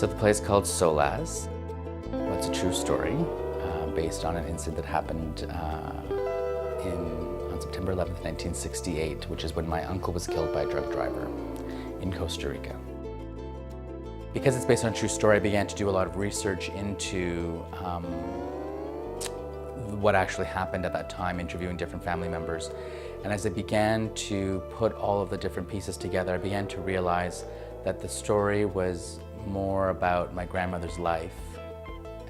So the play is called Solaz. Well, it's a true story based on an incident that happened on September 11th, 1968, which is when my uncle was killed by a drunk driver in Costa Rica. Because it's based on a true story, I began to do a lot of research into what actually happened at that time, interviewing different family members. And as I began to put all of the different pieces together, I began to realize that the story was more about my grandmother's life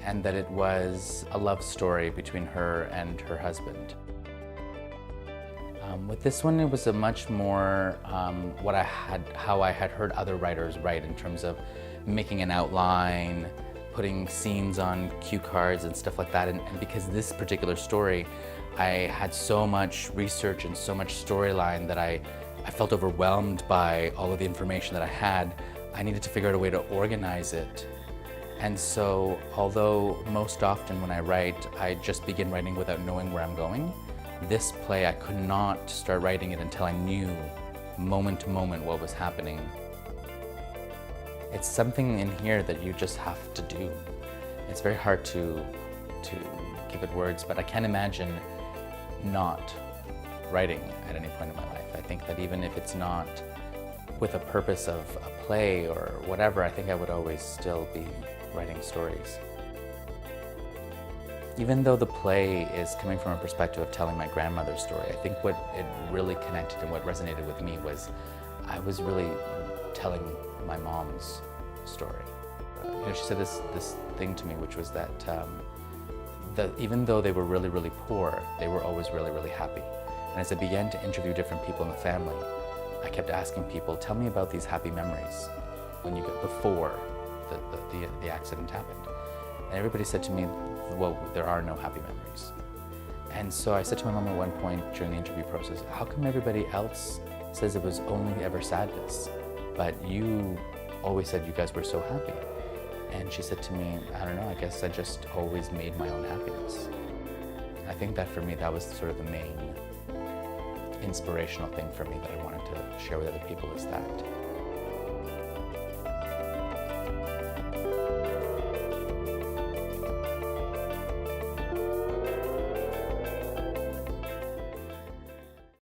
and that it was a love story between her and her husband. With this one, it was a much more how I had heard other writers write in terms of making an outline, putting scenes on cue cards and stuff like that. And because this particular story, I had so much research and so much storyline that I felt overwhelmed by all of the information that I had. I needed to figure out a way to organize it. And so, although most often when I write, I just begin writing without knowing where I'm going, this play, I could not start writing it until I knew moment to moment what was happening. It's something in here that you just have to do. It's very hard to give it words, but I can't imagine not writing at any point in my life. I think that even if it's not with a purpose of a play or whatever, I think I would always still be writing stories. Even though the play is coming from a perspective of telling my grandmother's story, I think what it really connected and what resonated with me was I was really telling my mom's story. She said this thing to me, which was that even though they were really, really poor, they were always really, really happy. And as I began to interview different people in the family, I kept asking people, tell me about these happy memories before the accident happened. And everybody said to me, well, there are no happy memories. And so I said to my mom at one point during the interview process, how come everybody else says it was only ever sadness, but you always said you guys were so happy? And she said to me, I don't know, I guess I just always made my own happiness. I think that for me, that was sort of the main inspirational thing for me that I wanted to share with other people, is that